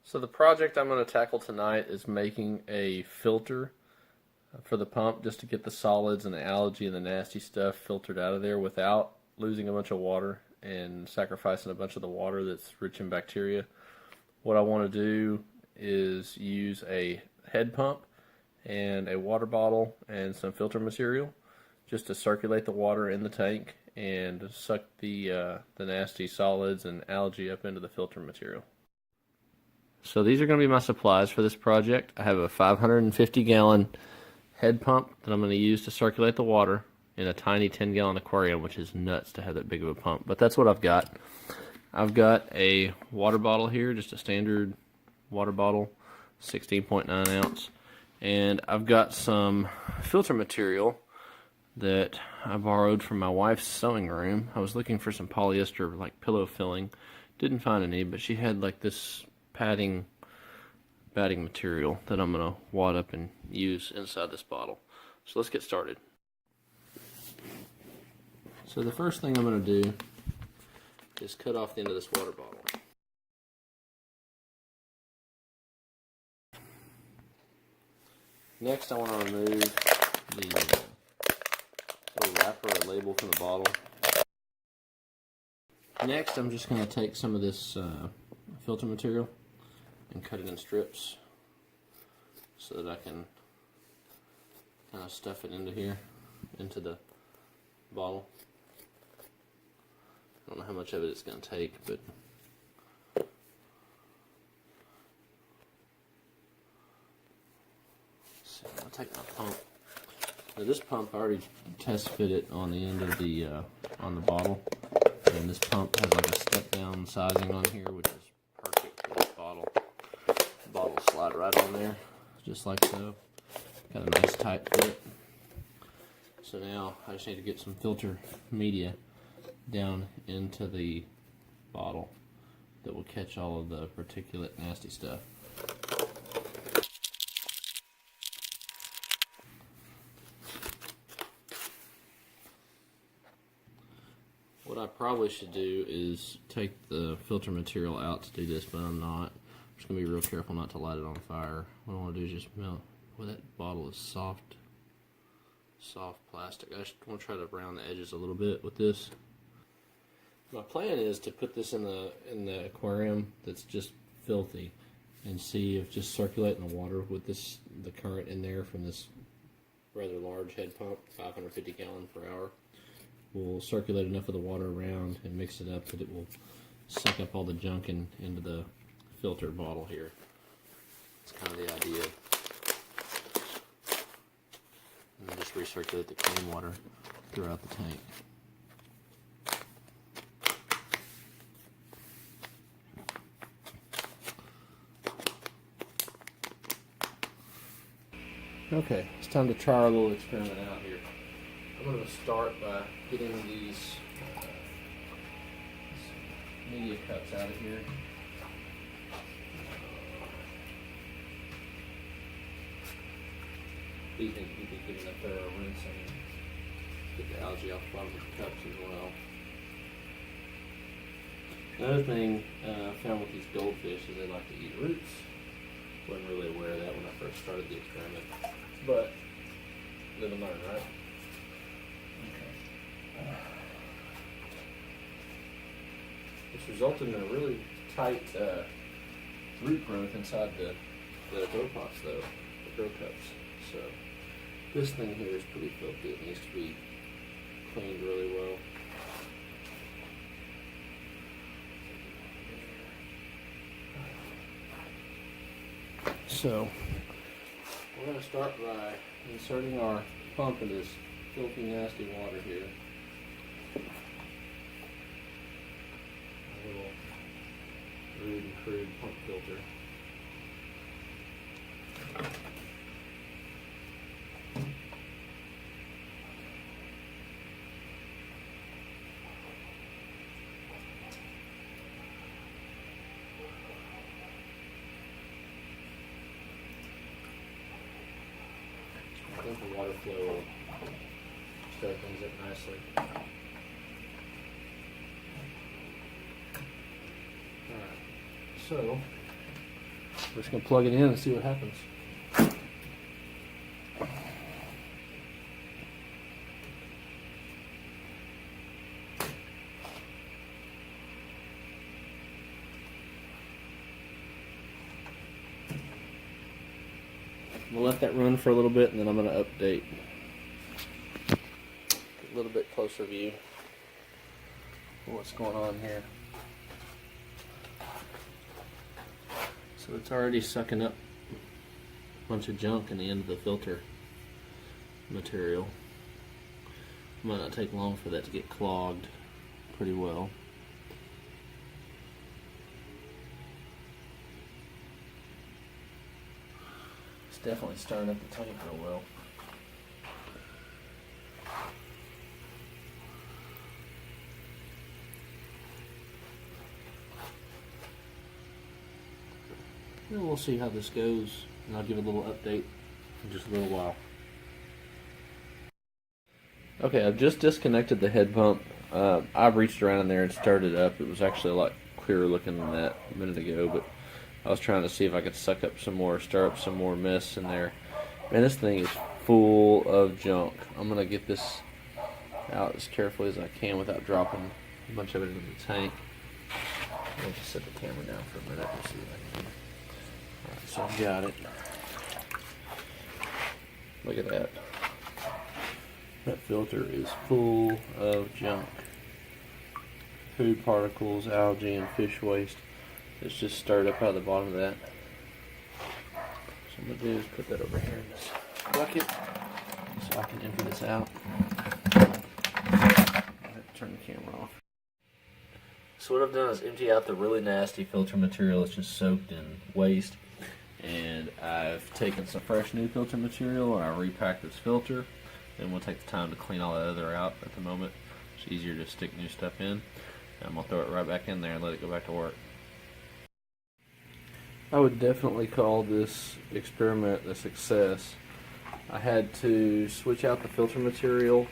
So the project I'm going to tackle tonight is making a filter for the pump just to get the solids and the algae and the nasty stuff filtered out of there without losing a bunch of water and sacrificing a bunch of the water that's rich in bacteria. What I want to do is use a head pump and a water bottle and some filter material just to circulate the water in the tank and suck the nasty solids and algae up into the filter material. So these are going to be my supplies for this project. I have a 550-gallon head pump that I'm going to use to circulate the water in a tiny 10-gallon aquarium, which is nuts to have that big of a pump, but that's what I've got. I've got a water bottle here, just a standard water bottle, 16.9 ounce, and I've got some filter material that I borrowed from my wife's sewing room. I was looking for some polyester like pillow filling, didn't find any, but she had like this batting material that I'm going to wad up and use inside this bottle. So let's get started. So the first thing I'm going to do is cut off the end of this water bottle. Next I want to remove the little wrapper or label from the bottle. Next I'm just going to take some of this filter material and cut it in strips so that I can kind of stuff it into here, into the bottle. I don't know how much of it it's going to take, but so I'll take my pump. Now this pump I already test fit it on the end of the on the bottle, and this pump has like a step down sizing on here, which is perfect for this bottle. The bottle will slide right on there, just like so. Got a nice tight fit. So now I just need to get some filter media down into the bottle that will catch all of the particulate nasty stuff. What I probably should do is take the filter material out to do this, but I'm not. I'm just going to be real careful not to light it on fire. What I want to do is just melt. Well, that bottle is soft plastic. I just want to try to round the edges a little bit with this. My plan is to put this in the aquarium that's just filthy and see if just circulating the water with the current in there from this rather large head pump, 550 gallon per hour, will circulate enough of the water around and mix it up that it will suck up all the junk into the filter bottle here. That's kind of the idea. And then just recirculate the clean water throughout the tank. Okay, it's time to try our little experiment out here. I'm going to start by getting these media cups out of here. These need to be given a thorough rinsing. Get the algae off the bottom of the cups as well. Another thing I found with these goldfish is they like to eat roots. Wasn't really aware of that when I first started the experiment, but live and learn, right? Okay. This resulted in a really tight root growth inside the grow pots, though, the grow cups. So this thing here is pretty filthy. It needs to be cleaned really well. So we're going to start by inserting our pump in this filthy, nasty water here. A little rude and crude pump filter. I think the water flow will stir things up nicely. Alright, so we're just going to plug it in and see what happens. We'll let that run for a little bit and then I'm going to update. Get a little bit closer view of what's going on here. So it's already sucking up a bunch of junk in the end of the filter material. It might not take long for that to get clogged pretty well. It's definitely stirring up the tank real well. And we'll see how this goes, and I'll give a little update in just a little while. Okay, I've just disconnected the head pump. I reached around in there and started it up. It was actually a lot clearer looking than that a minute ago, but I was trying to see if I could suck up some more, stir up some more mess in there. Man, this thing is full of junk. I'm going to get this out as carefully as I can without dropping a bunch of it into the tank. I'll just set the camera down for a minute and see what I can do. Alright, so I've got it. Look at that. That filter is full of junk. Food particles, algae, and fish waste. It's just stirred up out of the bottom of that. So what I'm going to do is put that over here in this bucket so I can empty this out. Turn the camera off. So what I've done is empty out the really nasty filter material that's just soaked in waste. And I've taken some fresh new filter material and I repacked this filter. Then we'll take the time to clean all that other out at the moment. It's easier to stick new stuff in. And I'm going to throw it right back in there and let it go back to work. I would definitely call this experiment a success. I had to switch out the filter material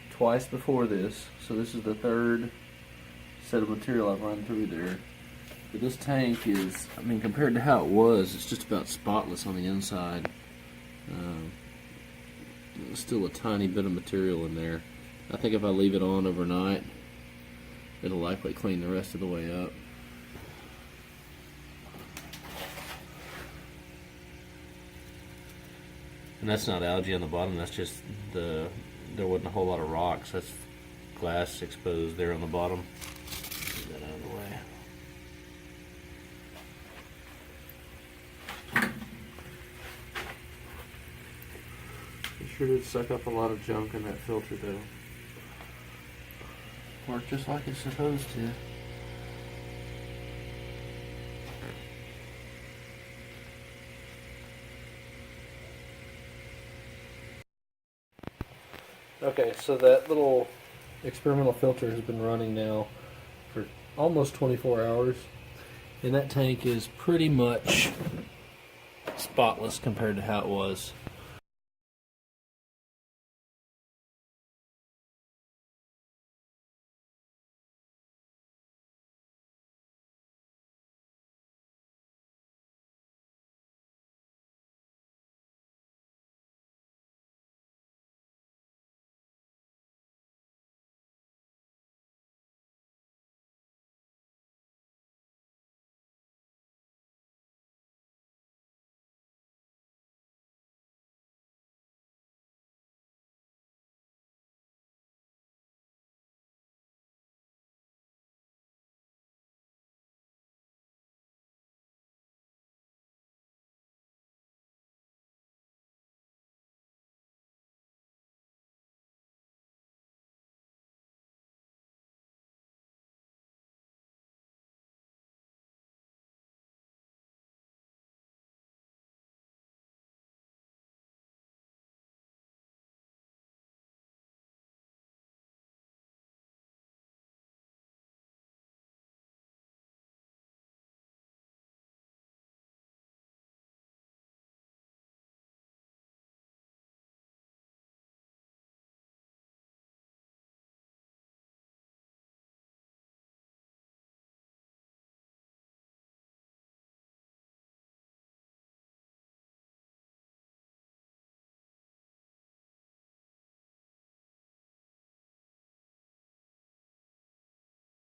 twice before this. So this is the third set of material I've run through there. But this tank is, I mean, compared to how it was, it's just about spotless on the inside. There's still a tiny bit of material in there. I think if I leave it on overnight, it'll likely clean the rest of the way up. And that's not algae on the bottom, that's just there wasn't a whole lot of rocks. That's glass exposed there on the bottom. Get that out of the way. It sure did suck up a lot of junk in that filter though. Worked just like it's supposed to. Okay, so that little experimental filter has been running now for almost 24 hours, and that tank is pretty much spotless compared to how it was.